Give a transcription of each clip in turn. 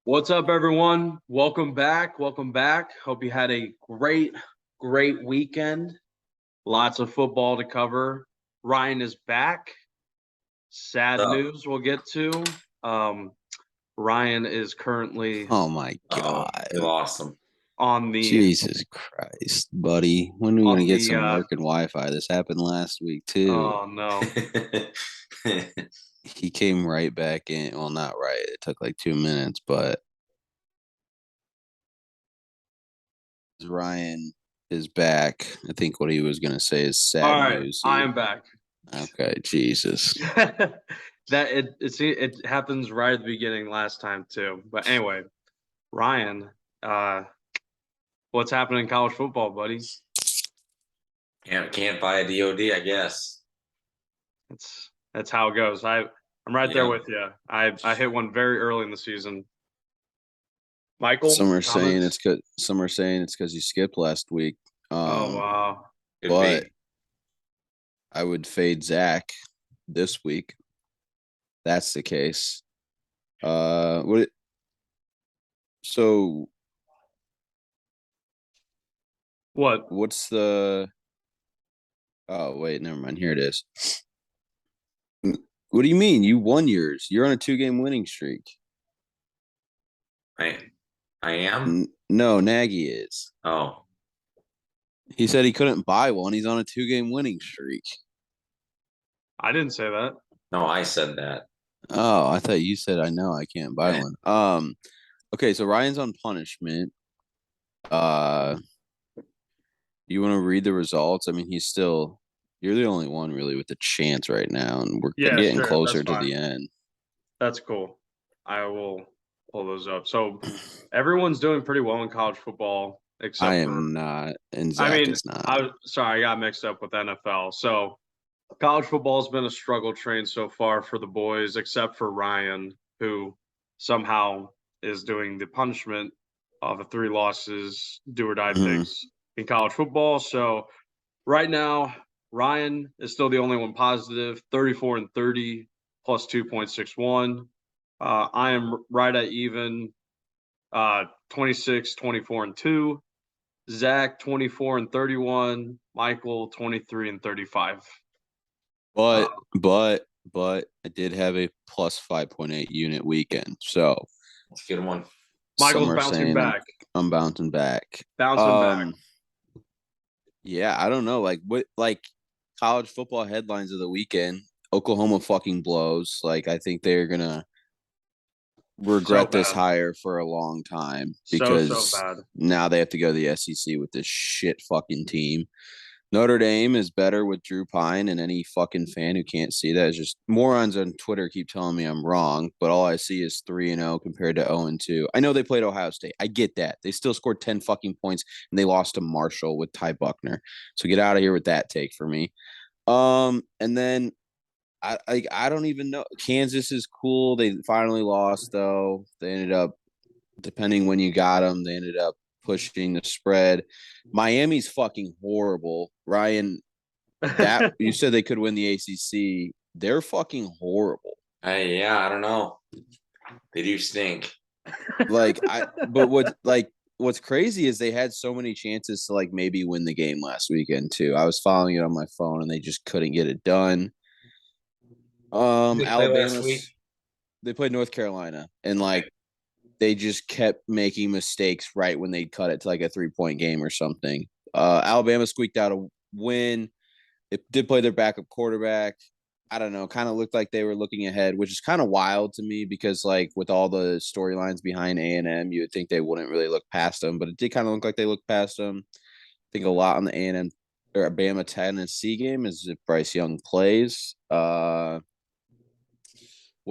What's up, everyone? Welcome back. Welcome back. Hope you had a great weekend. Lots of football to cover. Ryan is back. Sad Oh, news we'll get to. Um, Ryan is currently Oh my oh, God. we lost him. on the Jesus Christ, buddy. When are we on gonna get the some working Wi-Fi? This happened last week too. oh no. He came right back in. Well, not right. It took like 2 minutes, but Ryan is back. I think what he was gonna say is All sad right, news. I am back. Okay, Jesus. That it happens right at the beginning last time too. But anyway, Ryan, what's happening in college football, buddy? Can't buy a DOD, I guess. That's how it goes. I'm right there Yeah. with you. I hit one very early in the season. Michael, Some are saying comments? it's good. Some are saying it's because you skipped last week. Oh wow. Could But be. I would fade Zach this week. That's the case. What? So What? what's the? Oh wait, never mind. Here it is. What do you mean? You won yours. You're on a 2-game winning streak. I am? No, Nagy is. Oh. He said he couldn't buy one. He's on a 2-game winning streak. I didn't say that. No, I said that. Oh, I thought you said I know I can't buy one. Okay, so Ryan's on punishment. Uh you want to read the results? I mean, you're the only one really with the chance right now, and we're Yeah, getting sure. closer That's to fine. the end. That's cool. I will pull those up. So everyone's doing pretty well in college football, except I for am not, and Zach is not. I got mixed up with NFL. So college football has been a struggle train so far for the boys, except for Ryan, who somehow is doing the punishment of a 3 losses, do or die Mhm. picks in college football. So right now, Ryan is still the only one positive, 34 and 30 plus 2.61. I am right at even, 26, 24 and 2. Zach 24 and 31. Michael 23 and 35. But I did have a plus 5.8 unit weekend. So That's a good one. Michael's some are bouncing saying back. I'm bouncing back. Bouncing back. Yeah, I don't know. Like college football headlines of the weekend. Oklahoma fucking blows. Like I think they're gonna regret this bad. hire for a long time So because bad. now they have to go to the SEC with this shit fucking team. Notre Dame is better with Drew Pine, and any fucking fan who can't see that is just morons on Twitter keep telling me I'm wrong, but all I see is 3-0 compared to 0-2. I know they played Ohio State. I get that. They still scored 10 fucking points and they lost to Marshall with Ty Buckner. So get out of here with that take for me. And then I don't even know. Kansas is cool. They finally lost though. They ended up, depending when you got them, they ended up pushing the spread. Miami's fucking horrible. Ryan, that you said they could win the ACC. They're fucking horrible. Yeah, I don't know. They do stink. What's crazy is they had so many chances to like maybe win the game last weekend too. I was following it on my phone and they just couldn't get it done. Alabama, they played North Carolina and like they just kept making mistakes right when they'd cut it to like a 3-point game or something. Alabama squeaked out a win. They did play their backup quarterback. I don't know, kind of looked like they were looking ahead, which is kind of wild to me because like with all the storylines behind A&M, you would think they wouldn't really look past them, but it did kind of look like they looked past them. I think a lot on the A&M or Bama Tennessee game is if Bryce Young plays. What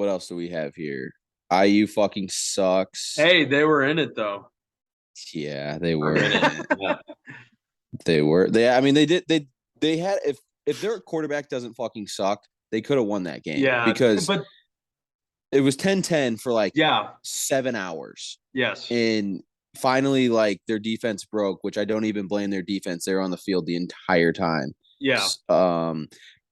else do we have here? IU fucking sucks. Hey, they were in it though. Yeah, they were. Yeah. They were. I mean, they did. They had. If their quarterback doesn't fucking suck, they could have won that game. Yeah, because but it was 10-10 for like yeah, 7 hours. yes. And finally, like their defense broke, which I don't even blame their defense. They were on the field the entire time. Yeah.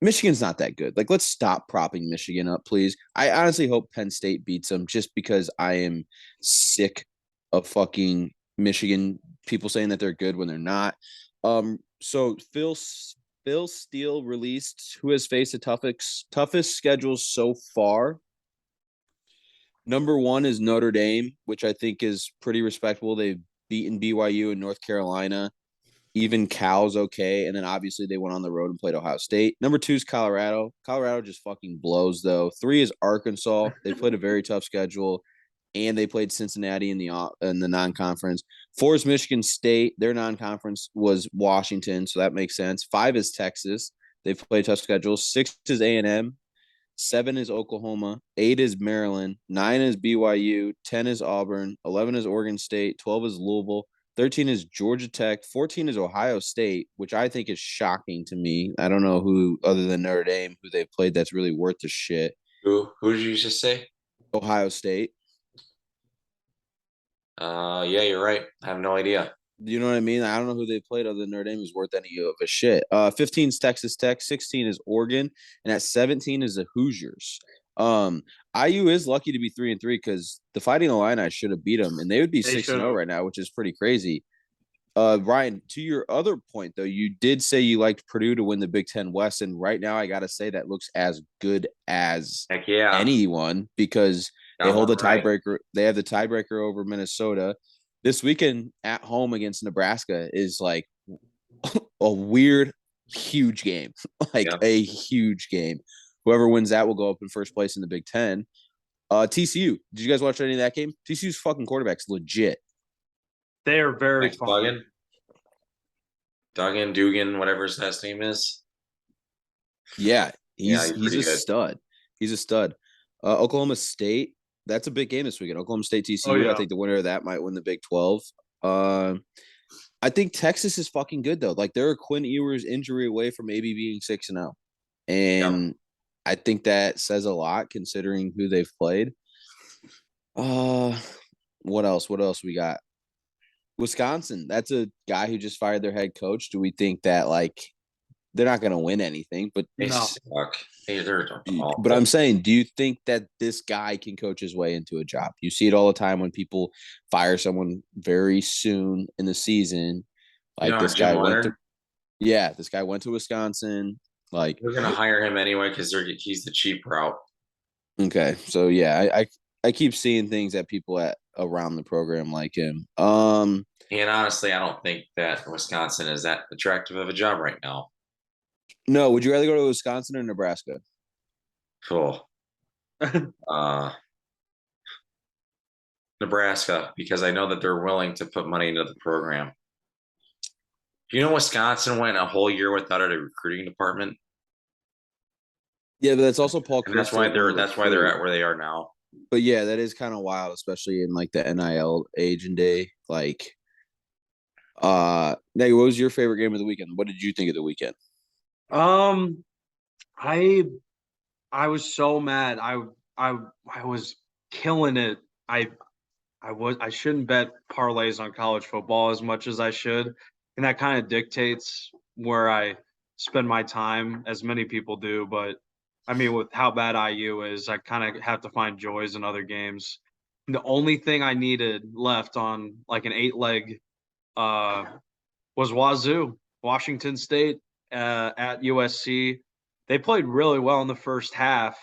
Michigan's not that good. Like, let's stop propping Michigan up, please. I honestly hope Penn State beats them just because I am sick of fucking Michigan people saying that they're good when they're not. So Phil Steele released who has faced the toughest schedules so far. Number one is Notre Dame, which I think is pretty respectable. They've beaten BYU and North Carolina. Even Cal's okay. And then obviously they went on the road and played Ohio State. Number two is Colorado. Colorado just fucking blows, though. Three is Arkansas. They played a very tough schedule. And they played Cincinnati in the non-conference. Four is Michigan State. Their non-conference was Washington, so that makes sense. Five is Texas. They've played tough schedules. Six is A&M. Seven is Oklahoma. Eight is Maryland. Nine is BYU. 10 is Auburn. 11 is Oregon State. 12 is Louisville. 13 is Georgia Tech. 14 is Ohio State, which I think is shocking to me. I don't know who, other than Notre Dame, who they've played that's really worth the shit. Who did you just say? Ohio State. Yeah, you're right. I have no idea. You know what I mean? I don't know who they played other than Notre Dame is worth any of a shit. 15 is Texas Tech, 16 is Oregon, and at 17 is the Hoosiers. IU is lucky to be 3-3 because the Fighting Illini should have beat them, and they would be 6-0 right now, which is pretty crazy. Ryan, to your other point though, you did say you liked Purdue to win the Big Ten West, and right now I gotta say that looks as good as anyone because they hold the tiebreaker. They have the tiebreaker over Minnesota. This weekend at home against Nebraska is like a weird, huge game, a huge game. Whoever wins that will go up in first place in the Big Ten. TCU. Did you guys watch any of that game? TCU's fucking quarterback's legit. They are very fun. Duggan, Dugan, whatever his last name is. Yeah, he's a stud. He's a stud. Oklahoma State. That's a big game this weekend. Oklahoma State, TCU. Oh, yeah. I think the winner of that might win the Big 12. I think Texas is fucking good though. Like they're a Quinn Ewers injury away from maybe being 6-0, and I think that says a lot considering who they've played. What else? What else we got? Wisconsin. That's a guy who just fired their head coach. Do we think that like they're not going to win anything? But they suck. But I'm saying, do you think that this guy can coach his way into a job? You see it all the time when people fire someone very soon in the season. Like this guy went to, this guy went to Wisconsin. Like we're gonna hire him anyway because he's the cheap route. Okay, so I keep seeing things that people around the program like him. And honestly, I don't think that Wisconsin is that attractive of a job right now. No, would you rather go to Wisconsin or Nebraska? Cool. Nebraska, because I know that they're willing to put money into the program. Do you know Wisconsin went a whole year without a recruiting department? Yeah, but that's also Paul. And that's why they're at where they are now. But yeah, that is kind of wild, especially in like the NIL age and day. Like, Nate, what was your favorite game of the weekend? What did you think of the weekend? I was so mad. I was killing it. I shouldn't bet parlays on college football as much as I should, and that kind of dictates where I spend my time, as many people do. But I mean, with how bad IU is, I kind of have to find joys in other games. And the only thing I needed left on like an 8-leg was Wazoo, Washington State at USC. They played really well in the first half,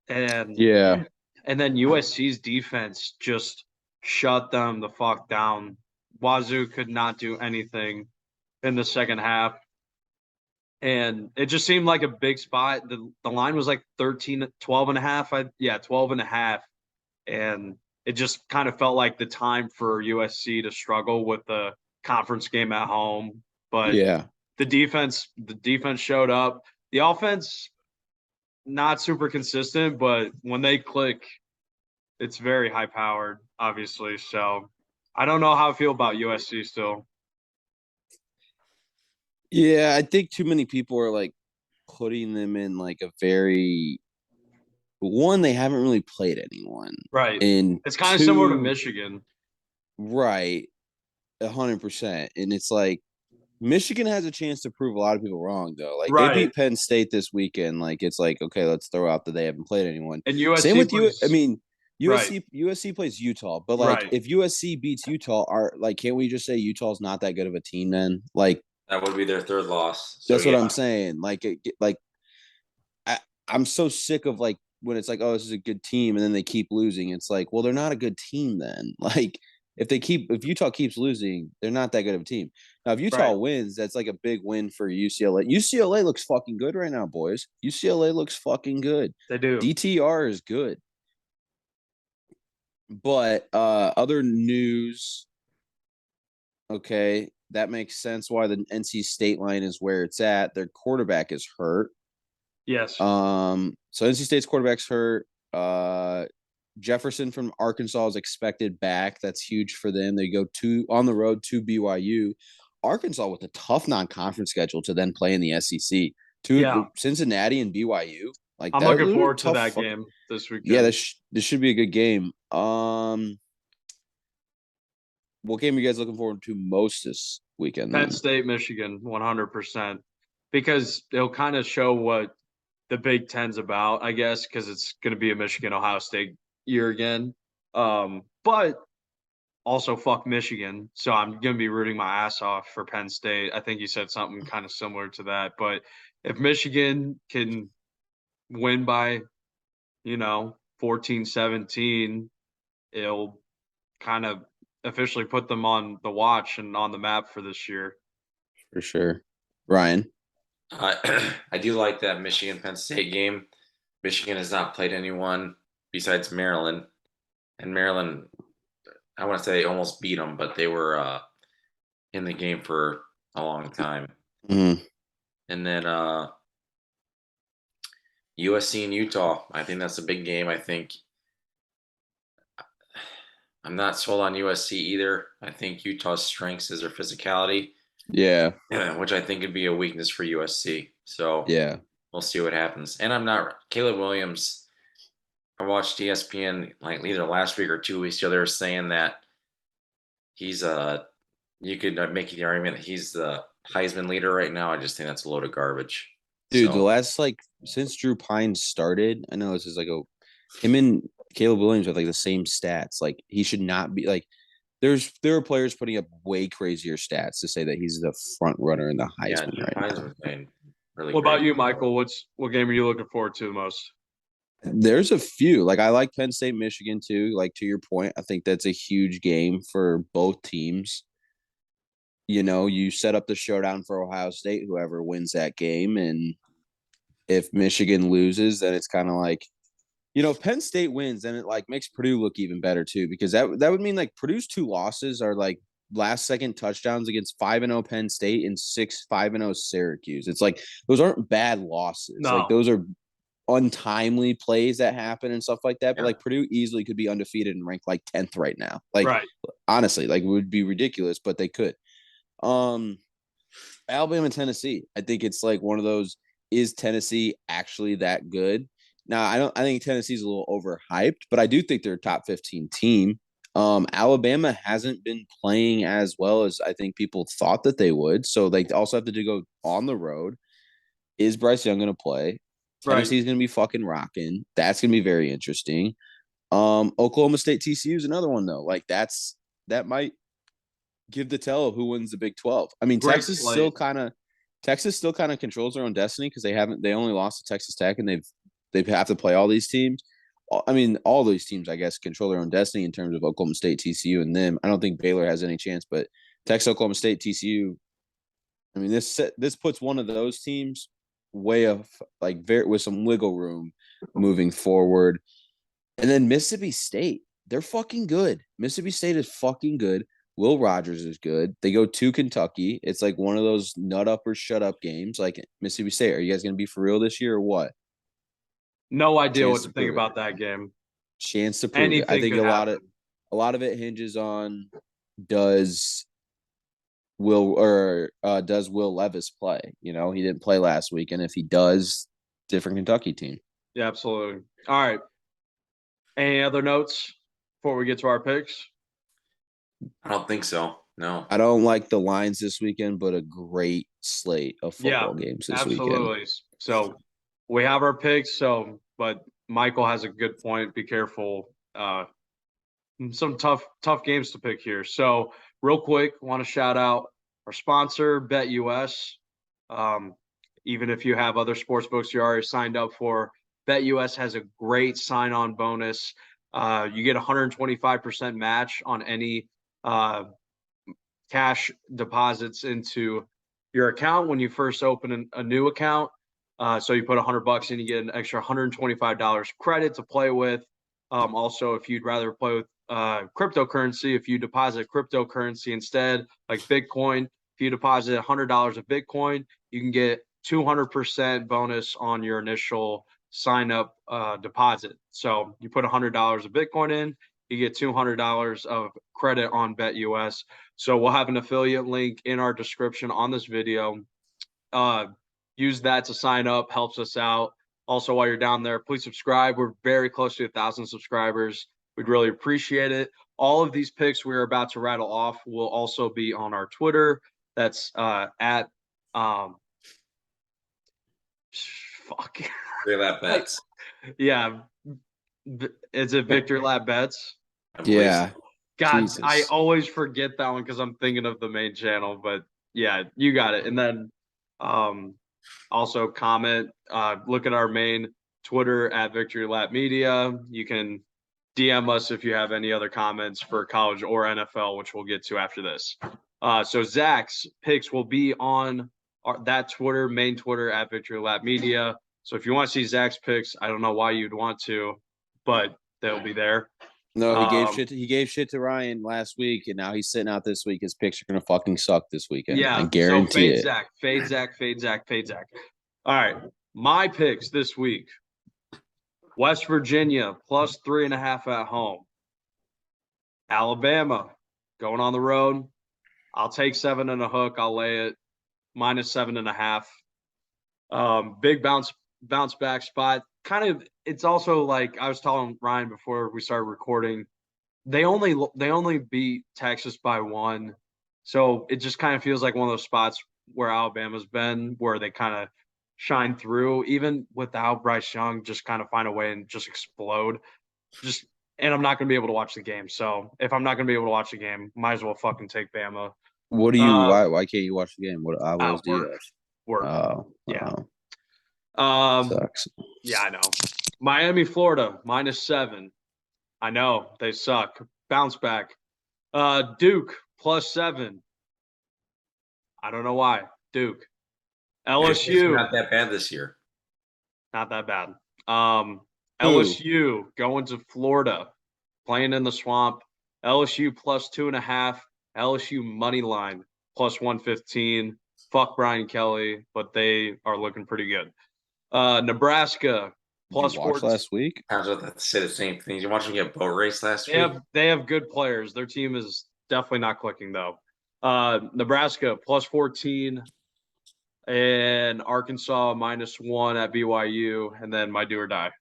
and then USC's defense just shut them the fuck down. Wazoo could not do anything in the second half. And it just seemed like a big spot. The line was like 12 and a half. 12 and a half. And it just kind of felt like the time for USC to struggle with the conference game at home. But the defense showed up. The offense, not super consistent, but when they click, it's very high powered, obviously. So I don't know how I feel about USC still. Yeah, I think too many people are like putting them in like a very they haven't really played anyone. Right. And it's kind of similar to Michigan. Right. 100%. And it's like Michigan has a chance to prove a lot of people wrong, though. Like they Right. beat Penn State this weekend. Like it's like, okay, let's throw out that they haven't played anyone. And Same USC with you. I plays mean, right. USC plays Utah, but like Right. if USC beats Utah, can't we just say Utah's not that good of a team then? Like That would be their third loss. So that's what yeah, I'm saying. I'm so sick of like when it's like, oh, this is a good team, and then they keep losing. It's like, well, they're not a good team then. Like if Utah keeps losing, they're not that good of a team. Now, if Utah Right. wins, that's like a big win for UCLA. UCLA looks fucking good right now, boys. UCLA looks fucking good. They do. DTR is good. But other news, okay, that makes sense why the NC State line is where it's at. Their quarterback is hurt. Yes. So NC State's quarterback's hurt. Jefferson from Arkansas is expected back. That's huge for them. They go on the road to BYU. Arkansas with a tough non-conference schedule to then play in the SEC. Cincinnati and BYU. Like I'm that, looking forward to that game this weekend. Yeah, this should be a good game. What game are you guys looking forward to most this weekend? Penn State, Michigan, 100%. Because it'll kind of show what the Big Ten's about, I guess, because it's going to be a Michigan-Ohio State year again. But also fuck Michigan. So I'm going to be rooting my ass off for Penn State. I think you said something kind of similar to that. But if Michigan can win by, 14-17, it'll kind of officially put them on the watch and on the map for this year. For sure. Ryan? I do like that Michigan-Penn State game. Michigan has not played anyone besides Maryland. And Maryland, I want to say almost beat them, but they were in the game for a long time. Mm-hmm. And then USC and Utah. I think that's a big game. I think I'm not sold on USC either. I think Utah's strengths is their physicality. Yeah. Which I think would be a weakness for USC. So yeah, we'll see what happens. And I'm not Caleb Williams. I watched ESPN like either last week or 2 weeks ago. They were saying that he's you could make the argument that he's the Heisman leader right now. I just think that's a load of garbage. Dude, the last since Drew Pine started, I know this is like him and Caleb Williams have like the same stats. Like he should not be like there are players putting up way crazier stats to say that he's the front runner in the Heisman right now. Really what about you, Michael? What game are you looking forward to the most? There's a few. Like I like Penn State, Michigan too. Like to your point, I think that's a huge game for both teams. You set up the showdown for Ohio State, whoever wins that game. And if Michigan loses, then it's kind of like, if Penn State wins, then it like makes Purdue look even better too, because that would mean like Purdue's 2 losses are like last second touchdowns against 5-0 Penn State and 5-0 Syracuse. It's like those aren't bad losses. No. Like those are untimely plays that happen and stuff like that. But like Purdue easily could be undefeated and ranked like 10th right now. Like honestly, like it would be ridiculous, but they could. Alabama, Tennessee. I think it's like one of those, is Tennessee actually that good? Now, I think Tennessee's a little overhyped, but I do think they're a top 15 team. Alabama hasn't been playing as well as I think people thought that they would. So they also have to go on the road. Is Bryce Young going to play? Tennessee's going to be fucking rocking. That's going to be very interesting. Oklahoma State TCU is another one though. Like that might give the tell of who wins the Big 12. I mean, Texas still kind of controls their own destiny because they only lost to Texas Tech and they have to play all these teams. I mean, all these teams, I guess, control their own destiny in terms of Oklahoma State, TCU, and them. I don't think Baylor has any chance, but Texas, Oklahoma State, TCU. I mean, this puts one of those teams way up, like with some wiggle room moving forward. And then Mississippi State, they're fucking good. Mississippi State is fucking good. Will Rogers is good. They go to Kentucky. It's like one of those nut up or shut up games. Like Mississippi State, are you guys going to be for real this year or what? No idea what to think about that game. Chance to prove it. I think a lot of it hinges on does Will Levis play? He didn't play last week, and if he does, different Kentucky team. Yeah, absolutely. All right. Any other notes before we get to our picks? I don't think so. No. I don't like the lines this weekend, but a great slate of football games this weekend. Absolutely. So we have our picks. But Michael has a good point. Be careful. Some tough games to pick here. So real quick, want to shout out our sponsor, BetUS. Even if you have other sports books you already signed up for, BetUS has a great sign-on bonus. You get 125% match on any cash deposits into your account when you first open a new account. So you put $100 in, you get an extra $125 credit to play with. Also, if you'd rather play with cryptocurrency, if you deposit cryptocurrency instead, like Bitcoin, if you deposit $100 of Bitcoin, you can get 200% bonus on your initial sign up deposit. So you put $100 of Bitcoin in, you get $200 of credit on BetUS. So we'll have an affiliate link in our description on this video. Use that to sign up, helps us out. Also, while you're down there, please subscribe. We're very close to 1,000 subscribers. We'd really appreciate it. All of these picks we're about to rattle off will also be on our Twitter. That's at fuck. Three lap bets. Yeah. Is it Victor Lab Bets? Yeah. God, Jesus. I always forget that one because I'm thinking of the main channel, but yeah, you got it. And then also comment, look at our main Twitter at Victory Lap Media. You can DM us if you have any other comments for college or NFL, which we'll get to after this. So Zach's picks will be on that Twitter, main Twitter at Victory Lap Media. So if you want to see Zach's picks, I don't know why you'd want to, but they'll be there. No, he gave shit to Ryan last week, and now he's sitting out this week. His picks are gonna fucking suck this weekend. Yeah, I guarantee it. Zach, fade Zach. All right, my picks this week: West Virginia plus 3.5 at home. Alabama going on the road. I'll take 7 and a hook. I'll lay it minus 7.5. Big bounce back spot. Kind of. It's also like I was telling Ryan before we started recording. They only beat Texas by 1, so it just kind of feels like one of those spots where Alabama's been, where they kind of shine through, even without Bryce Young, just kind of find a way and just explode. And I'm not going to be able to watch the game. So if I'm not going to be able to watch the game, might as well fucking take Bama. What do you? Why can't you watch the game? What hours do you have? Work. Oh, yeah. Sucks. Yeah, I know. Miami, Florida, minus 7. I know they suck. Bounce back. Duke plus 7. I don't know why. Duke. LSU. Not that bad this year. Not that bad. LSU going to Florida, playing in the swamp. LSU plus 2.5. LSU money line plus 115. Fuck Brian Kelly, but they are looking pretty good. Nebraska plus 14 last week. I was about to say the same thing. Did you watch them get boat race last week? They have good players. Their team is definitely not clicking though. Nebraska plus 14 and Arkansas minus 1 at BYU, and then my do or die.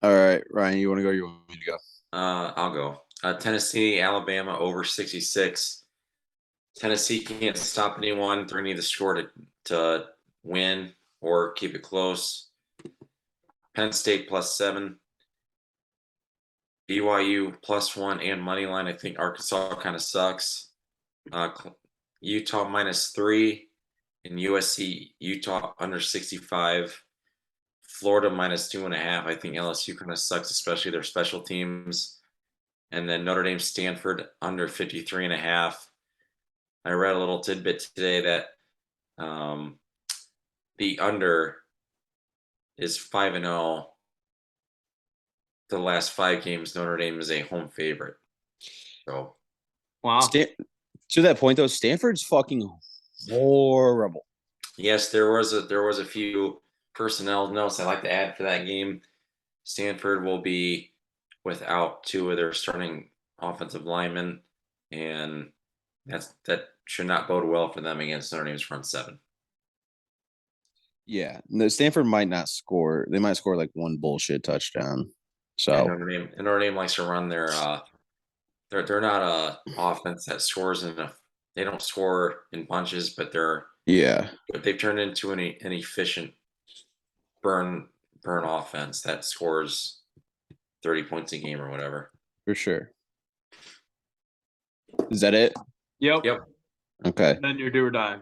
All right, Ryan, you want to go? You want me to go? I'll go. Tennessee, Alabama over 66. Tennessee can't stop anyone. They're going to need the score to win or keep it close. Penn State plus 7. BYU plus 1 and money line. I think Arkansas kind of sucks. Utah minus 3 and USC Utah under 65. Florida minus 2.5. I think LSU kind of sucks, especially their special teams. And then Notre Dame Stanford under 53.5. I read a little tidbit today that the under is 5-0. The last 5 games, Notre Dame is a home favorite. So, wow. To that point, though, Stanford's fucking horrible. Yes, there was a few personnel notes I'd like to add for that game. Stanford will be without 2 of their starting offensive linemen, and that should not bode well for them against Notre Dame's front 7. Yeah, no, Stanford might not score. They might score like 1 bullshit touchdown. So Notre Dame likes to run their They're not a offense that scores they don't score in bunches, but Yeah, they've turned into an efficient burn offense that scores 30 points a game or whatever. for sure. Is that it? Yep. Yep. Okay. Then you're do or die.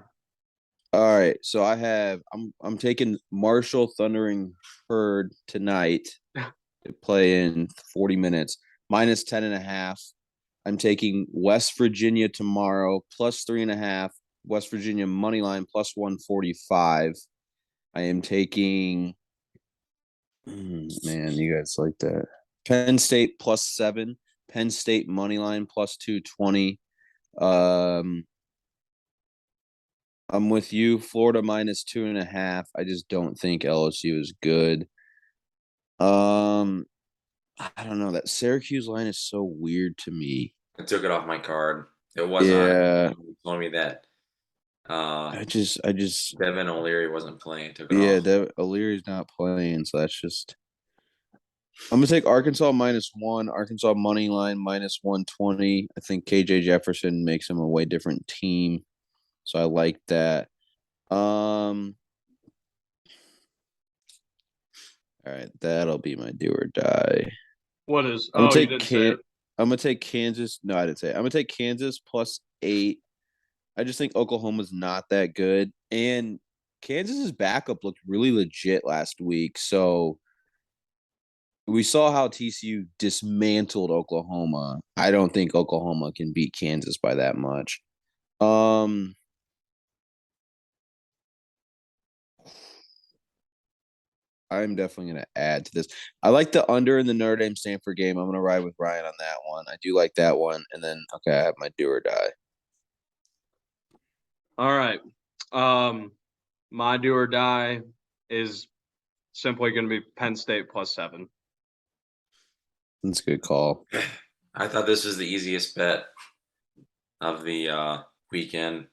All right. So I'm taking Marshall Thundering Herd tonight to play in 40 minutes, minus 10.5. I'm taking West Virginia tomorrow, plus 3.5. West Virginia money line plus 145. I am taking man, you guys like that. Penn State plus 7. Penn State money line plus 220. I'm with you. Florida minus 2.5. I just don't think LSU is good. I don't know. That Syracuse line is so weird to me. I took it off my card. It wasn't. Yeah. You told me that. I just Devin O'Leary wasn't playing. Took it yeah, off. O'Leary's not playing, so that's just I'm gonna take Arkansas minus 1, Arkansas money line minus 120. I think KJ Jefferson makes them a way different team. So I like that. All right, that'll be my do or die. What is? I'm gonna Oh, you take didn't say it. I'm gonna take Kansas. No, I didn't say it. I'm gonna take Kansas plus 8. I just think Oklahoma's not that good. And Kansas's backup looked really legit last week. So we saw how TCU dismantled Oklahoma. I don't think Oklahoma can beat Kansas by that much. I'm definitely going to add to this. I like the under in the Notre Dame Stanford game. I'm going to ride with Ryan on that one. I do like that one. And then, okay, I have my do or die. All right. My do or die is simply going to be Penn State plus 7. That's a good call. I thought this was the easiest bet of the weekend.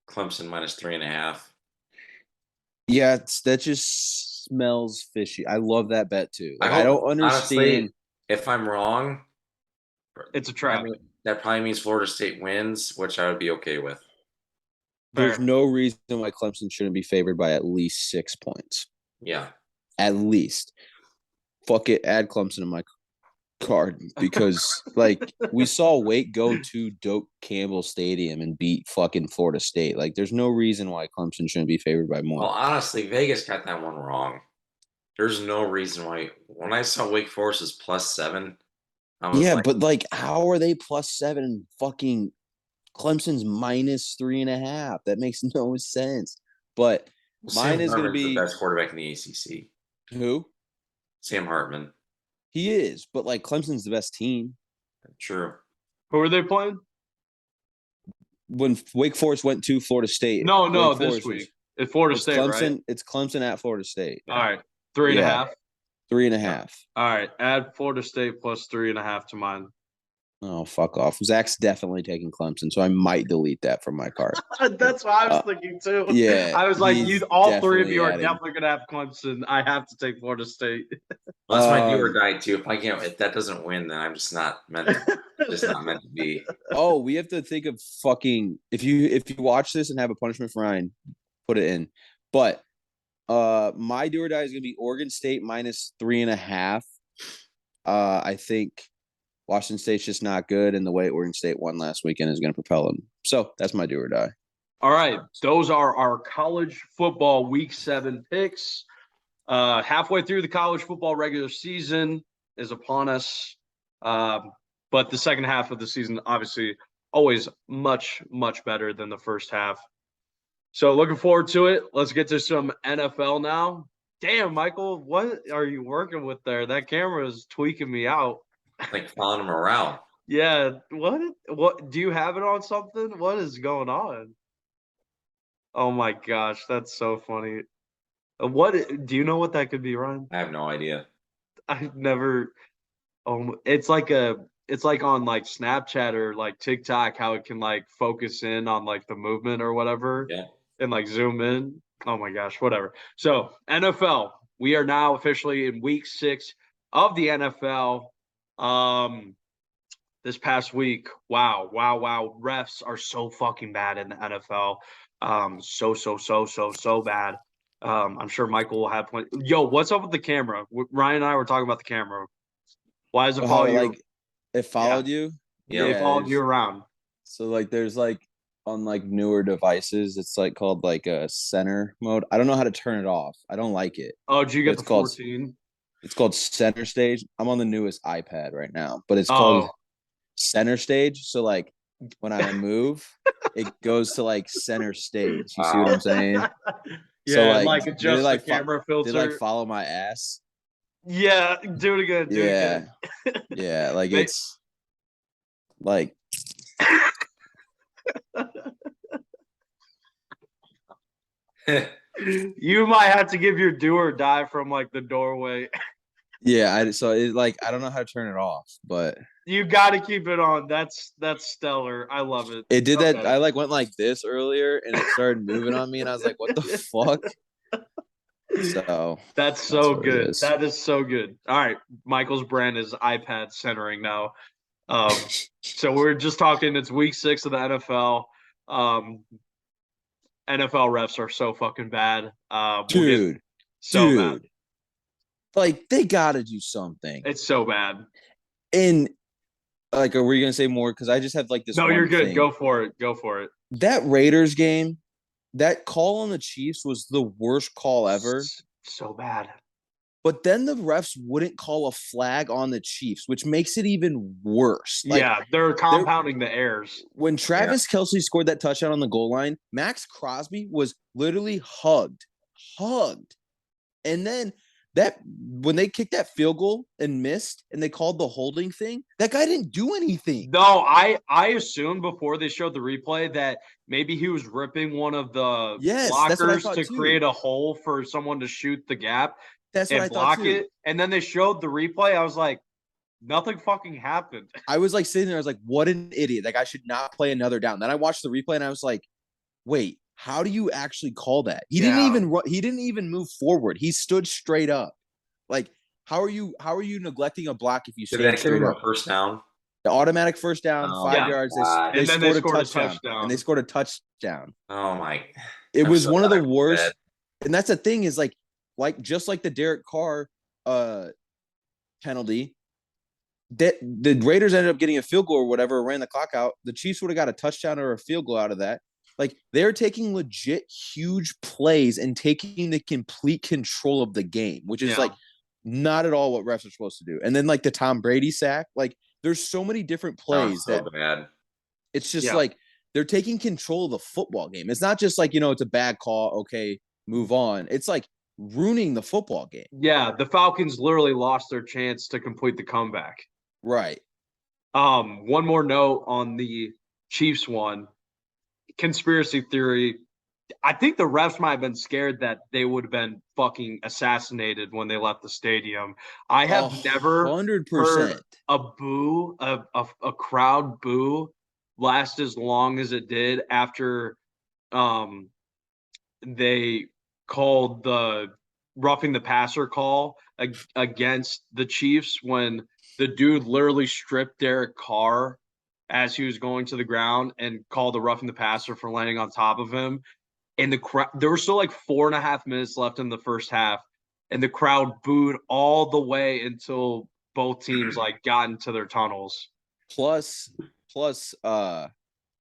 Clemson minus 3.5. Yeah, that just smells fishy. I love that bet too. Like, I hope, don't understand. honestly, if I'm wrong, It's a trap. that probably means Florida State wins, which I would be okay with. There's Fair. no reason why Clemson shouldn't be favored by at least 6 points. Yeah. At least. Fuck it. Add Clemson to my card because, like, we saw Wake go to Doak Campbell Stadium and beat fucking Florida State. Like, there's no reason why Clemson shouldn't be favored by more. Well, honestly, Vegas got that one wrong. There's no reason why. When I saw Wake Forest was plus 7, I was like, but like, how are they plus 7 and fucking Clemson's minus 3.5? That makes no sense. But mine is going to be the best quarterback in the ACC. who? Sam Hartman. He is, but like Clemson's the best team. True. Who are they playing? When Wake Forest went to Florida State. No, Wake this Forest week. It's Florida it's State, Clemson. right? It's Clemson at Florida State. All right. 3.5. 3.5. All right. Add Florida State plus 3.5 to mine. Oh, fuck off. Zach's definitely taking Clemson, so I might delete that from my card. That's what I was thinking too. Yeah. I was like, all three of you are adding. definitely going to have Clemson. I have to take Florida State. Well, that's my do or die too. If that doesn't win, then I'm just not meant to be. Oh, we have to think of fucking if you watch this and have a punishment for Ryan, put it in. But my do or die is gonna be Oregon State minus 3.5. I think Washington State's just not good, and the way Oregon State won last weekend is gonna propel them. So that's my do or die. All right. Those are our college football week 7 picks. Halfway through the college football regular season is upon us. But the second half of the season, obviously, always much, much better than the first half. So looking forward to it. Let's get to some NFL now. Damn, Michael, what are you working with there? That camera is tweaking me out. Like following him around. Yeah. What do you have it on something? What is going on? Oh my gosh, that's so funny. What do you know what that could be, Ryan? I have no idea. I've never. It's like on like Snapchat or like TikTok, how it can like focus in on like the movement or whatever, Yeah. and like zoom in. Oh my gosh, whatever. So NFL, we are now officially in week 6 of the NFL. this past week. Wow. Refs are so fucking bad in the NFL. So bad. I'm sure Michael will have plenty. Yo, what's up with the camera? Ryan and I were talking about the camera. Why does it follow you? Like it followed you? They followed you around. So like there's like on like newer devices, it's like called like a center mode. I don't know how to turn it off. I don't like it. Oh, did you get the 14? It's called center stage. I'm on the newest iPad right now, but it's called center stage. So like when I move, it goes to like center stage. You see what I'm saying? Yeah, so like adjust the camera filter. They like follow my ass. Yeah, do it again. Do it again. Yeah, like it's like you might have to give your do or die from like the doorway. Yeah, so it like I don't know how to turn it off, but you got to keep it on. That's stellar. I love it. It did that. I like went like this earlier, and it started moving on me, and I was like, "What the fuck?" So that's so good. That is so good. All right, Michael's brand is iPad centering now. So we're just talking. It's week 6 of the NFL. NFL refs are so fucking bad. Dude, bad. Like they gotta do something. It's so bad. And like, are we gonna say more? Because I just have like this. No, you're good. Thing. Go for it. That Raiders game, that call on the Chiefs was the worst call ever. So bad. But then the refs wouldn't call a flag on the Chiefs, which makes it even worse. Like, yeah, they're compounding the errors. When Travis Kelce scored that touchdown on the goal line, Max Crosby was literally hugged. And then when they kicked that field goal and missed and they called the holding thing, that guy didn't do anything. No, I assumed before they showed the replay that maybe he was ripping one of the blockers to create a hole for someone to shoot the gap. That's what I thought too. And then they showed the replay. I was like, nothing fucking happened. I was like sitting there. I was like, what an idiot. Like I should not play another down. Then I watched the replay and I was like, wait, how do you actually call that? He didn't even move forward. He stood straight up. Like, how are you neglecting a block if you stand straight up? First down. The automatic first down, 5 yards. They scored a touchdown. And they scored a touchdown. Oh my. It was one of the worst. And that's the thing is like just like the Derek Carr penalty, that the Raiders ended up getting a field goal or whatever, ran the clock out. The Chiefs would have got a touchdown or a field goal out of that. Like they're taking legit huge plays and taking the complete control of the game, which is like not at all what refs are supposed to do. And then like the Tom Brady sack, like there's so many different plays bad. It's just like they're taking control of the football game. It's not just like, it's a bad call. Okay, move on. It's like ruining the football game. Yeah, the Falcons literally lost their chance to complete the comeback. Right. One more note on the Chiefs one. Conspiracy theory. I think the refs might have been scared that they would have been fucking assassinated when they left the stadium. I have never 100% heard a boo, a crowd boo last as long as it did after they called the roughing the passer call against the Chiefs when the dude literally stripped Derek Carr as he was going to the ground and called the roughing the passer for landing on top of him. And the crowd, there were still like 4.5 minutes left in the first half, and the crowd booed all the way until both teams like got into their tunnels. Plus, the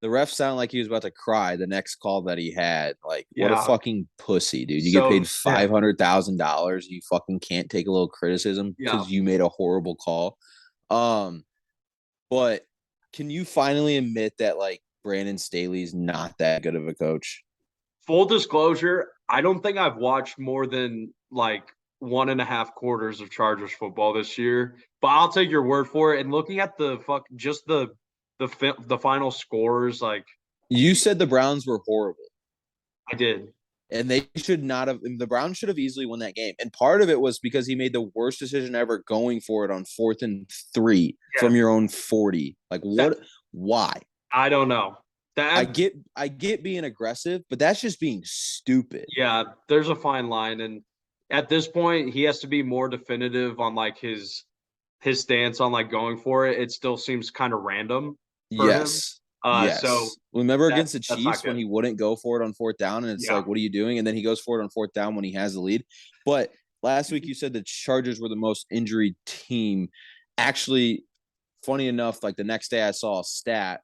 ref sounded like he was about to cry the next call that he had. Like, what a fucking pussy, dude. You get paid $500,000. You fucking can't take a little criticism because you made a horrible call. But can you finally admit that, like, Brandon Staley's not that good of a coach? Full disclosure, I don't think I've watched more than, like, 1.5 quarters of Chargers football this year. But I'll take your word for it. And looking at the final scores, like, you said the Browns were horrible. I did. And they should not have. The Browns should have easily won that game. And part of it was because he made the worst decision ever going for it on 4th and 3 from your own 40. Like, what? Why? I don't know. I get being aggressive, but that's just being stupid. Yeah, there's a fine line. And at this point, he has to be more definitive on, like, his his stance on like going for it, it still seems kind of random for Yes. him. Yes. So remember against the that's not Chiefs when good. he wouldn't go for it on fourth down, and it's Yeah. like, what are you doing? And then he goes for it on fourth down when he has the lead. But last week you said the Chargers were the most injured team. Actually, funny enough, like the next day I saw a stat.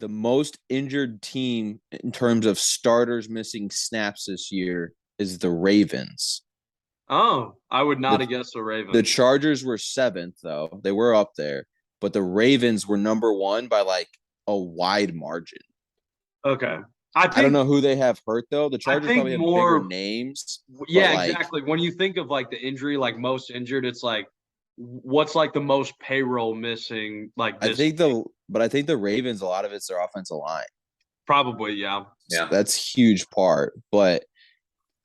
The most injured team in terms of starters missing snaps this year is the Ravens. Oh, I would not have guessed the Ravens. The Chargers were 7th, though. They were up there. But the Ravens were number 1 by like a wide margin. Okay. I don't know who they have hurt, though. The Chargers probably have bigger names. Yeah, exactly. When you think of like the injury, like most injured, it's like, what's like the most payroll missing? Like this I think the Ravens, a lot of it's their offensive line. Probably, yeah. Yeah. That's a huge part. But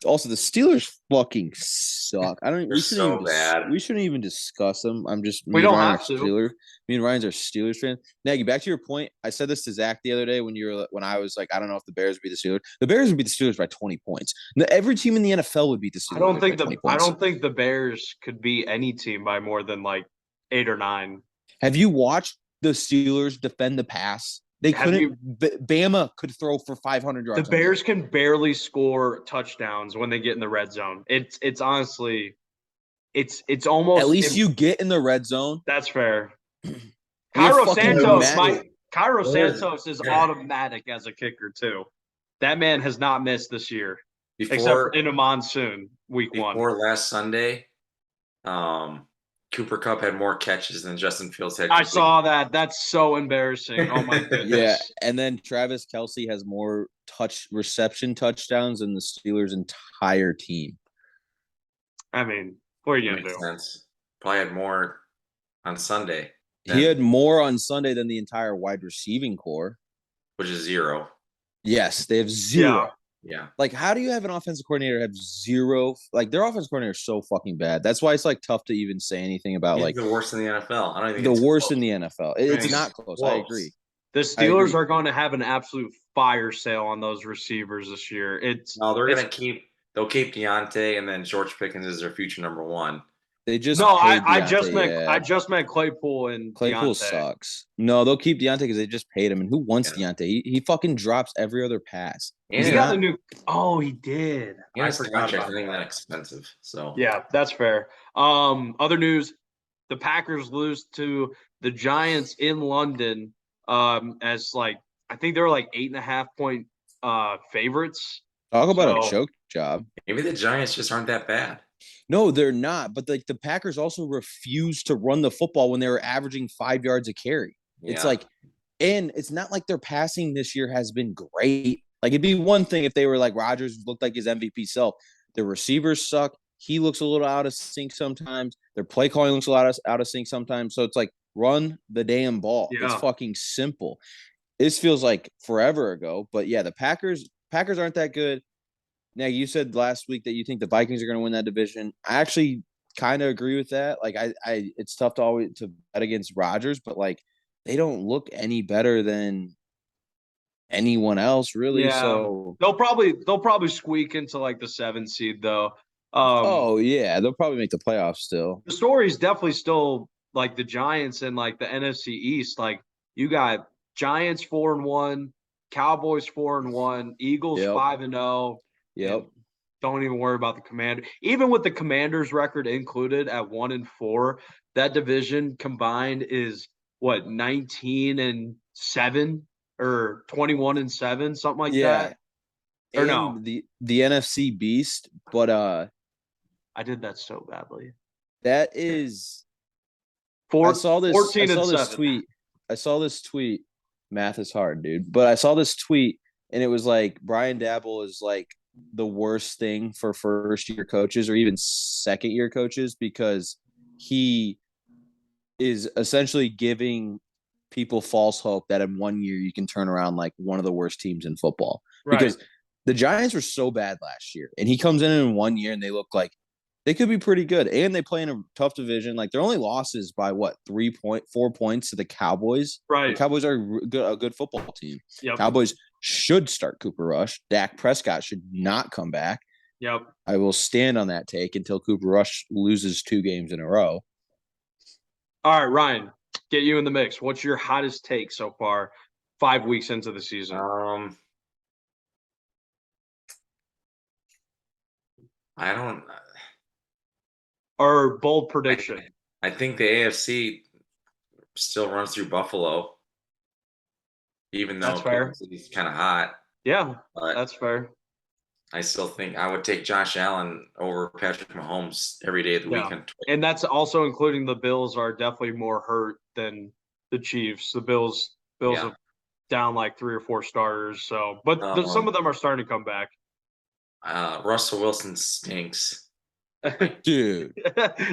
also the Steelers fucking suck. We shouldn't even discuss them. We don't have to. Me and Ryan's are Steelers fans. Nagy, back to your point. I said this to Zach the other day when I was like, I don't know if the Bears would beat the Steelers. The Bears would beat the Steelers by 20 points. Every team in the NFL would beat the Steelers. I don't think the Bears could beat any team by more than like 8 or 9. Have you watched the Steelers defend the pass? They couldn't. Bama could throw for 500 yards. The Bears can barely score touchdowns when they get in the red zone. It's honestly, it's almost. At least you get in the red zone. That's fair. Cairo Santos is automatic as a kicker too. That man has not missed this year, except in a monsoon week 1. Before last Sunday, Cooper Kupp had more catches than Justin Fields had. I saw that. That's so embarrassing. Oh my goodness. Yeah, and then Travis Kelce has more reception touchdowns than the Steelers' entire team. I mean, what are you gonna do? Sense. Probably had more on Sunday. He had more on Sunday than the entire wide receiving core, which is 0. Yes, they have 0. Yeah. Like, how do you have an offensive coordinator have 0? Like, their offensive coordinator is so fucking bad. That's why it's like tough to even say anything about He's like the worst in the NFL. I don't think the worst in the NFL. It's not close. I agree. The Steelers are going to have an absolute fire sale on those receivers this year. They'll keep Deontay, and then George Pickens is their future number 1. They just I just meant Claypool and Claypool Deontay. Sucks. No, they'll keep Deontay because they just paid him. And who wants Deontay? He fucking drops every other pass. And he got the new. Oh, he did. Yeah, I forgot. I think that expensive. So yeah, that's fair. Other news: the Packers lose to the Giants in London. As like I think they're like 8.5 point favorites. Talk about a choke job. Maybe the Giants just aren't that bad. No, they're not. But like the Packers also refused to run the football when they were averaging 5 yards a carry. Yeah. It's like, and it's not like their passing this year has been great. Like it'd be one thing if they were like Rodgers looked like his MVP self. The receivers suck. He looks a little out of sync sometimes. Their play calling looks a lot out of sync sometimes. So it's like run the damn ball. Yeah. It's fucking simple. This feels like forever ago. But yeah, the Packers aren't that good. Now, you said last week that you think the Vikings are going to win that division. I actually kind of agree with that. Like, it's tough to bet against Rodgers, but like, they don't look any better than anyone else, really. Yeah. So they'll probably squeak into like the 7th seed, though. They'll probably make the playoffs still. The story is definitely still like the Giants and like the NFC East. Like, you got Giants 4-1, Cowboys 4-1, Eagles 5-0. Yep. Don't even worry about the Commander. Even with the Commanders record included at 1-4, that division combined is what 19-7 or 21-7, something like that. Or and no, the NFC beast, but I did that so badly. That is 14 and 7. I saw this tweet. Math is hard, dude. But I saw this tweet, and it was like Brian Dabble is like the worst thing for first-year coaches or even second-year coaches because he is essentially giving people false hope that in 1 year you can turn around like one of the worst teams in football. Right. Because the Giants were so bad last year, and he comes in 1 year and they look like they could be pretty good, and they play in a tough division. Like, their only losses by 4 points to the Cowboys. Right. The Cowboys are a good football team. Yep. Cowboys should start Cooper Rush. Dak Prescott should not come back. Yep. I will stand on that take until Cooper Rush loses 2 games in a row. All right, Ryan, get you in the mix. What's your hottest take so far 5 weeks into the season? I don't. Or bold prediction? I think the AFC still runs through Buffalo, even though That's fair. Kansas City's kind of hot. Yeah, But that's fair. I still think I would take Josh Allen over Patrick Mahomes every day of the Yeah. weekend. And that's also including the Bills are definitely more hurt than the Chiefs. The Bills Yeah. are down like 3 or 4 starters. So, but some of them are starting to come back. Russell Wilson stinks. Dude.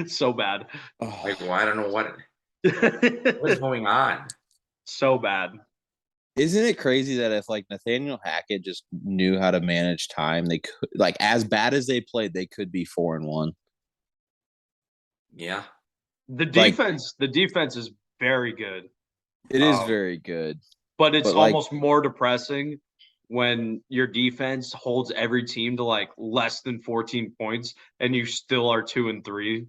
So bad. Like, well, I don't know what is going on. So bad. Isn't it crazy that if like Nathaniel Hackett just knew how to manage time, they could, like, as bad as they played, they could be 4-1. Yeah. The defense is very good. It is very good. But it's almost more depressing when your defense holds every team to like less than 14 points and you still are 2-3.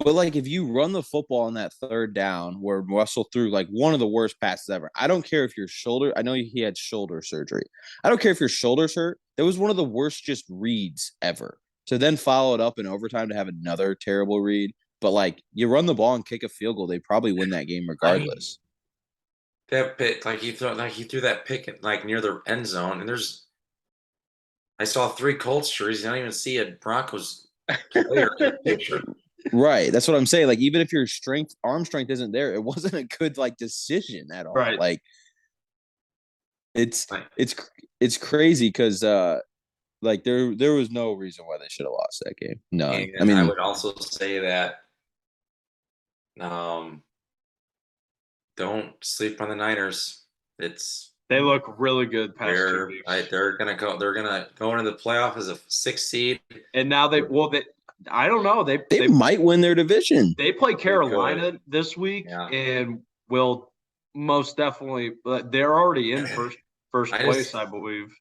But like if you run the football on that third down where Russell threw like one of the worst passes ever. I don't care if your shoulder, I know he had shoulder surgery. I don't care if your shoulder's hurt. That was one of the worst just reads ever. To then follow it up in overtime to have another terrible read. But like you run the ball and kick a field goal, they probably win that game regardless. That pick, he threw that pick like near the end zone, and I saw 3 Colts jerseys. I don't even see a Broncos player in the picture. Right. That's what I'm saying. Like, even if your arm strength isn't there, it wasn't a good like decision at all. Right. Like it's crazy because like there was no reason why they should have lost that game. None. And I mean, I would also say that don't sleep on the Niners. They look really good past 2 weeks. They're gonna go into the playoff as a 6th seed. And now I don't know. They might win their division. They play Carolina this week and will most definitely. But they're already in first place, I believe.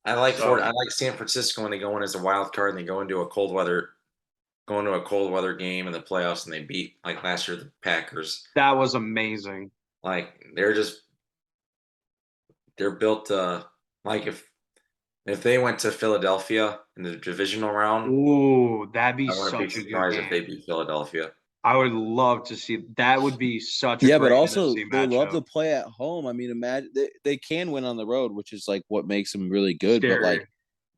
I like San Francisco when they go in as a wild card and they go into a cold weather game in the playoffs and they beat like last year the Packers. That was amazing. Like they're built like if they went to Philadelphia in the divisional round. Ooh, that'd be I wouldn't be surprised if they beat Philadelphia. I would love to see that. Would be such a great but also NFC they matchup. love to play at home. I mean, imagine they can win on the road, which is like what makes them really good. Scary. But like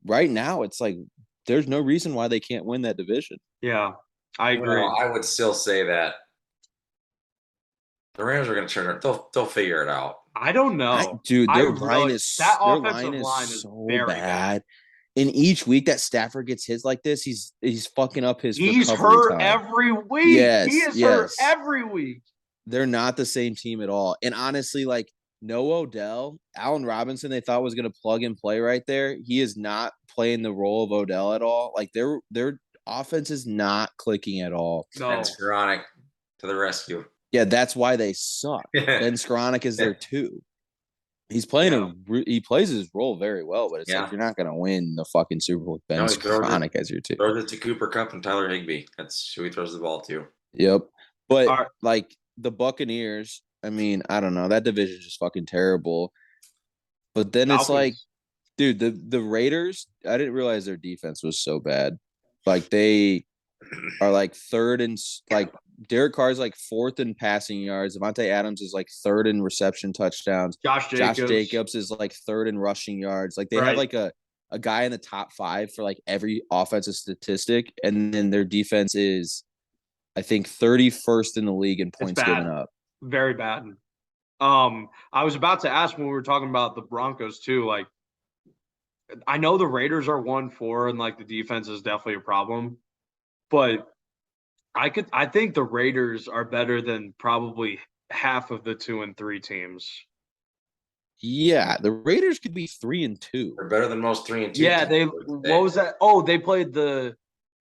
right now, it's like there's no reason why they can't win that division. Yeah, I agree. I would still say that the Rams are going to turn it. They'll figure it out. I don't know, dude. Their line is so bad. And each week that Stafford gets his like this, he's fucking up his. He's hurt time. Every week. Yes, he is hurt every week. They're not the same team at all. And honestly, like no Odell, Allen Robinson, they thought was going to plug and play right there. He is not playing the role of Odell at all. Like their offense is not clicking at all. No. And Skoranek to the rescue. Yeah, that's why they suck. Ben Skoranek is there too. He's playing he plays his role very well, but it's like you're not going to win the fucking Super Bowl with Ben Skoranek as your team. Throws it to Cooper Kupp and Tyler Higbee. That's who he throws the ball to. Yep. But like the Buccaneers, I mean, I don't know. That division is just fucking terrible. But then it's like, dude, the Raiders, I didn't realize their defense was so bad. Like they are like third and like Derek Carr's like 4th in passing yards. Devontae Adams is like 3rd in reception touchdowns. Josh Jacobs is like 3rd in rushing yards. Like they have like a guy in the top 5 for like every offensive statistic. And then their defense is, I think, 31st in the league in points given up. Very bad. I was about to ask when we were talking about the Broncos too. Like, I know the Raiders are 1-4 and like the defense is definitely a problem, but I think the Raiders are better than probably half of the 2 and 3 teams. Yeah, the Raiders could be 3-2. They're better than most 3 and 2. Yeah, what was that? Oh, they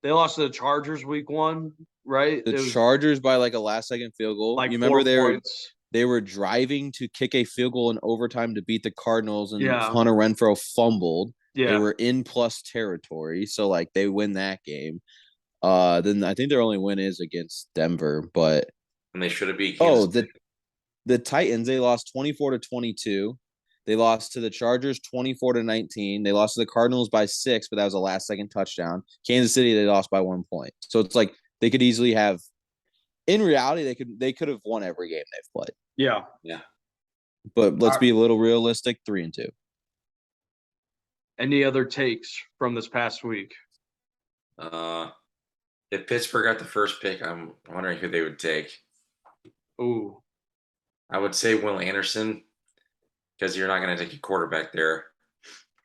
lost to the Chargers week 1, right? The Chargers by like a last-second field goal. Like you remember points. They were driving to kick a field goal in overtime to beat the Cardinals, and Hunter Renfrow fumbled. Yeah. They were in plus territory, so like they win that game. Then I think their only win is against Denver, but And they should have beat Oh, Kansas. the Titans, they lost 24-22. They lost to the Chargers 24-19. They lost to the Cardinals by 6, but that was a last second touchdown. Kansas City, they lost by 1 point. So it's like they could easily have, in reality, they could have won every game they've played. Yeah. Yeah. But let's be a little realistic, 3-2. Any other takes from this past week? If Pittsburgh got the first pick, I'm wondering who they would take. Ooh. I would say Will Anderson, because you're not going to take a quarterback there.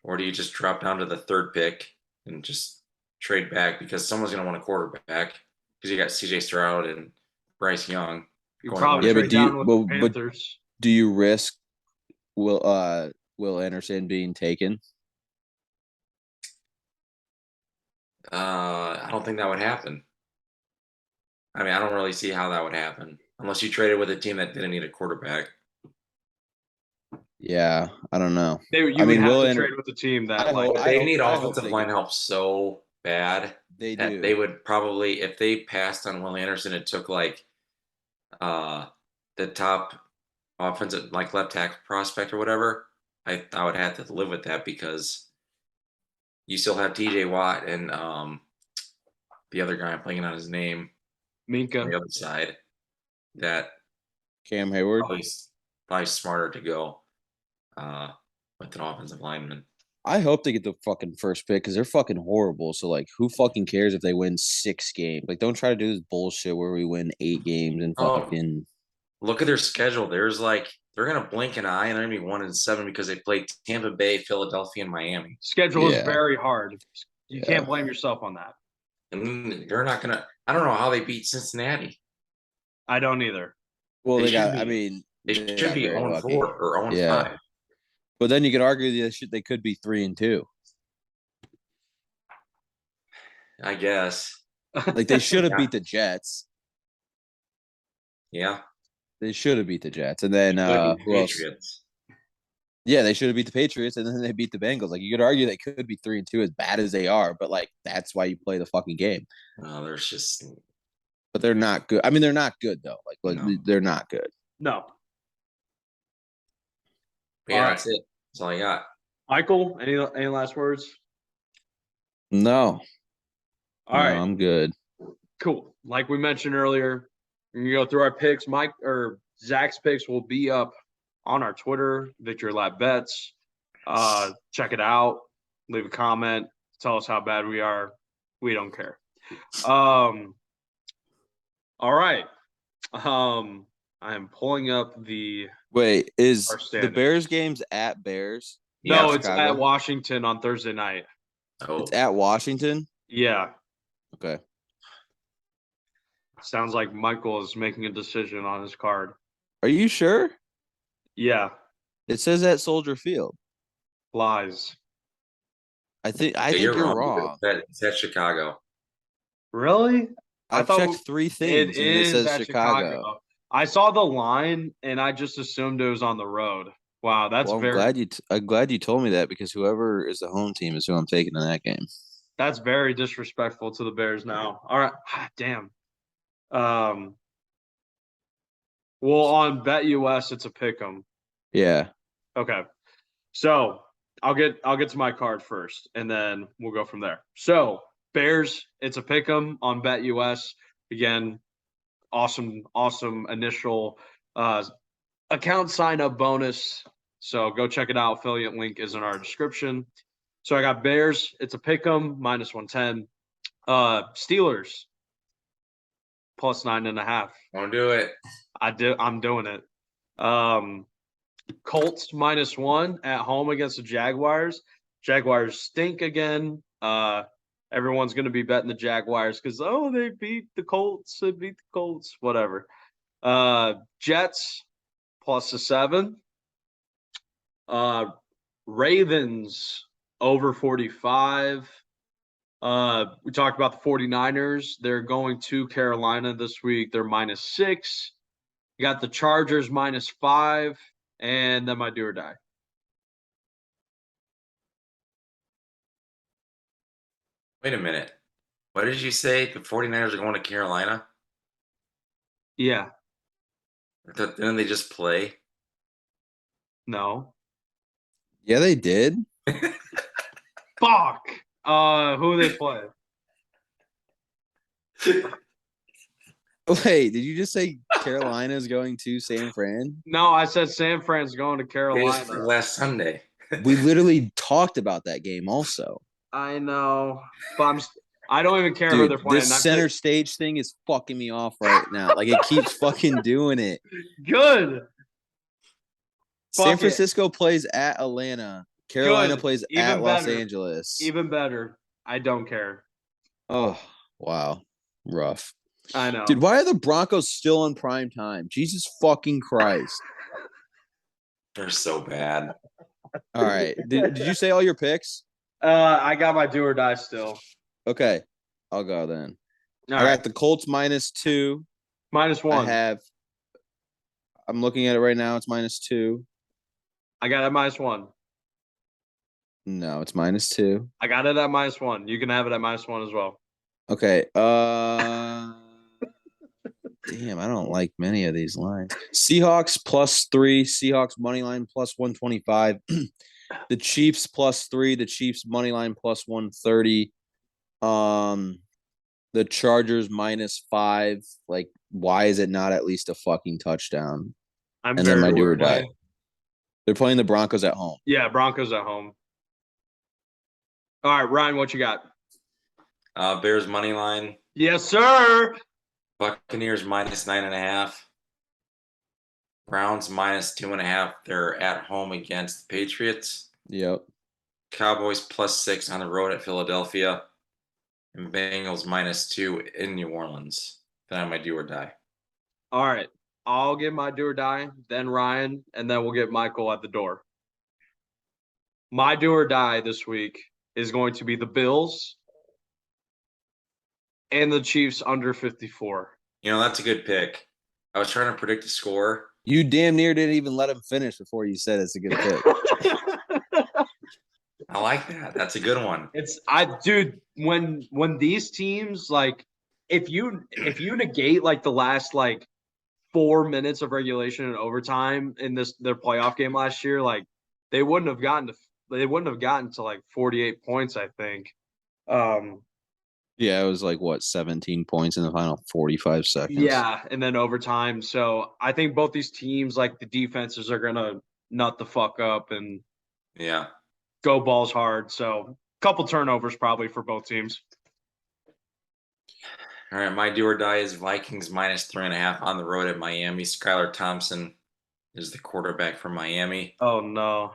Or do you just drop down to the third pick and just trade back because someone's going to want a quarterback because you got CJ Stroud and Bryce Young. You probably trade down with the Panthers. Do you risk Will Anderson being taken? I don't think that would happen. I mean, I don't really see how that would happen unless you traded with a team that didn't need a quarterback. Yeah, I don't know. You would have to trade with a team that they need offensive line help so bad. They do. They would probably, if they passed on Will Anderson, it took like the top offensive, like left tackle prospect or whatever. I would have to live with that because you still have TJ Watt and the other guy I'm blanking on his name, Minka, on the other side. That Cam Hayward, probably smarter to go with an offensive lineman. I hope they get the fucking first pick because they're fucking horrible. So like, who fucking cares if they win 6 games? Like, don't try to do this bullshit where we win 8 games and fucking. Look at their schedule. There's like they're gonna blink an eye and they're gonna be 1-7 because they played Tampa Bay, Philadelphia, and Miami. Schedule is very hard. You can't blame yourself on that. And they're not gonna. I don't know how they beat Cincinnati. I don't either. Well, they should be 0-4 or 0-5. Yeah. But then you could argue they could be 3-2. I guess. Like they should have beat the Jets. Yeah. They should have beat the Jets. And then who else? Yeah, they should have beat the Patriots and then they beat the Bengals. Like you could argue they could be 3-2 as bad as they are, but like that's why you play the fucking game. There's just But they're not good. I mean, they're not good though. Like no. They're not good. No. Yeah, that's it. That's all I got. Michael, any last words? No. All right. I'm good. Cool. Like we mentioned earlier, we're gonna go through our picks. Zach's picks will be up on our Twitter, Victory Lab Bets. Check it out. Leave a comment. Tell us how bad we are. We don't care. All right. I am pulling up the. Wait, is the Bears games at Bears? No, it's at Washington on Thursday night. Oh. It's at Washington? Yeah. Okay. Sounds like Michael is making a decision on his card. Are you sure? Yeah. It says at Soldier Field. Lies. I think you're wrong. It's at Chicago. Really? I've checked 3 things and it says Chicago. I saw the line and I just assumed it was on the road. Wow, that's I'm glad you told me that because whoever is the home team is who I'm taking in that game. That's very disrespectful to the Bears now. All right. Damn. Well, on BetUS, it's a pick'em. Yeah. Okay. So I'll get to my card first, and then we'll go from there. So Bears, it's a pick'em on BetUS. Again, awesome initial account sign up bonus. So go check it out. Affiliate link is in our description. So I got Bears. It's a pick'em -110. Steelers +9.5. Don't do it. I'm doing it. Colts -1 at home against the Jaguars. Jaguars stink again. Everyone's going to be betting the Jaguars because, they beat the Colts. They beat the Colts. Whatever. Jets +7. Ravens over 45. We talked about the 49ers. They're going to Carolina this week. They're -6. You got the Chargers -5. And then my do or die. Wait a minute. What did you say? The 49ers are going to Carolina? Yeah. Didn't they just play? No. Yeah, they did. Fuck. Who they play? Wait, did you just say Carolina's going to San Fran? No, I said San Fran's going to They just Carolina. played last Sunday. We literally talked about that game also. I know, but I don't even care who they're Dude, playing. this center stage thing is fucking me off right now. Like, it keeps fucking doing it. Good. San Fuck it. Francisco plays at Atlanta. Carolina Good. plays Even at Los better. Angeles. Even better. I don't care. Oh, wow. Rough. I know. Dude, why are the Broncos still on prime time? Jesus fucking Christ. They're so bad. All right. Did you say all your picks? I got my do or die still. Okay. I'll go then. All I right. got the Colts -2. -1. I'm looking at it right now. It's -2. I got it at -1. No, it's -2. I got it at -1. You can have it at -1 as well. Okay. Damn, I don't like many of these lines. Seahawks +3, Seahawks money line +125. The Chiefs +3, the Chiefs money line +130. The Chargers -5. Like, why is it not at least a fucking touchdown? I'm And then my very do or play. die. They're playing the Broncos at home. Yeah, Broncos at home. All right, Ryan, what you got? Bears money line. Yes, sir. Buccaneers -9.5. Browns -2.5. They're at home against the Patriots. Yep. Cowboys +6 on the road at Philadelphia. And Bengals -2 in New Orleans. Then I might do or die. All right. I'll get my do or die, then Ryan, and then we'll get Michael at the door. My do or die this week is going to be the Bills and the Chiefs under 54. You know, that's a good pick. I was trying to predict the score. You damn near didn't even let him finish before you said it's a good pick. I like that. That's a good one. Dude, when these teams, like, if you negate like the last like 4 minutes of regulation and overtime in their playoff game last year, like they wouldn't have gotten to like 48 points, I think. Yeah, it was like, what, 17 points in the final 45 seconds? Yeah, and then overtime. So I think both these teams, like the defenses, are gonna nut the fuck up and Yeah. go balls hard. So a couple turnovers probably for both teams. All right, my do or die is Vikings -3.5 on the road at Miami. Skylar Thompson is the quarterback for Miami. Oh no.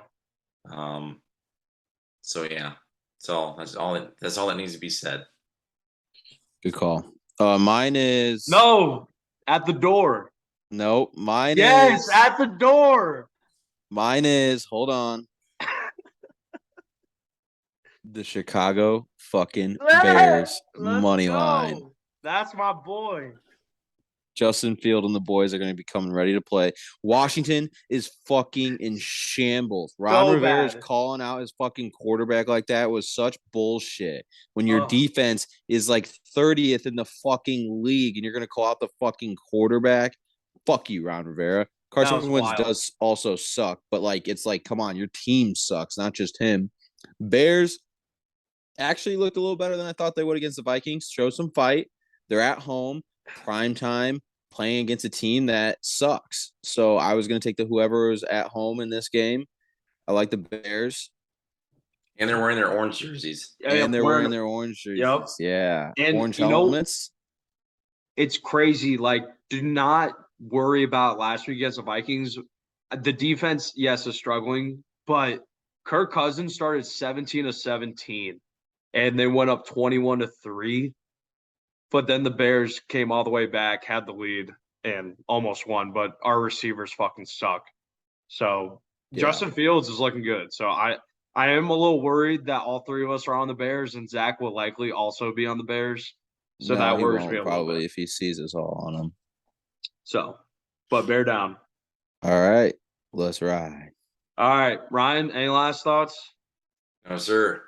So yeah. That's all that needs to be said. Good call. Mine is No, at the door. Nope. Mine Yes, is at the door. Mine is, hold on. The Chicago fucking Bears Let's money go. line. That's my boy. Justin Field and the boys are going to be coming ready to play. Washington is fucking in shambles. Ron Rivera's bad. calling out his fucking quarterback like that was such bullshit. When your Ugh. defense is like 30th in the fucking league and you're going to call out the fucking quarterback, fuck you, Ron Rivera. Carson Wentz does also suck, but like, it's like, come on, your team sucks, not just him. Bears actually looked a little better than I thought they would against the Vikings. Show some fight. They're at home, prime time, playing against a team that sucks. So I was going to take the whoever was at home in this game. I like the Bears. And they're wearing their orange jerseys. And they're wearing their orange jerseys. Yep. Yeah. And orange helmets. It's crazy. Like, do not worry about last week against the Vikings. The defense, yes, is struggling, but Kirk Cousins started 17 of 17, and they went up 21-3. But then the Bears came all the way back, had the lead, and almost won. But our receivers fucking suck. So Yeah. Justin Fields is looking good. So I am a little worried that all three of us are on the Bears, and Zach will likely also be on the Bears. So No, that he worries won't, me a little probably bit. if he sees us all on him. So, but bear down. All right. Let's ride. All right, Ryan, any last thoughts? No, sir.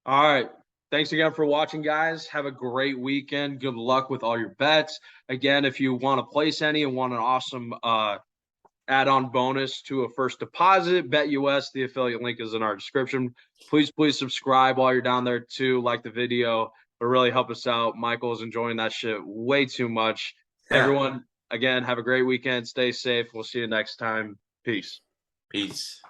All right. Thanks again for watching, guys. Have a great weekend. Good luck with all your bets. Again, if you want to place any and want an awesome add-on bonus to a first deposit, BetUS, the affiliate link is in our description. Please subscribe while you're down there too. Like the video. It'll really help us out. Michael's enjoying that shit way too much. Yeah. Everyone, again, have a great weekend. Stay safe. We'll see you next time. Peace. Peace.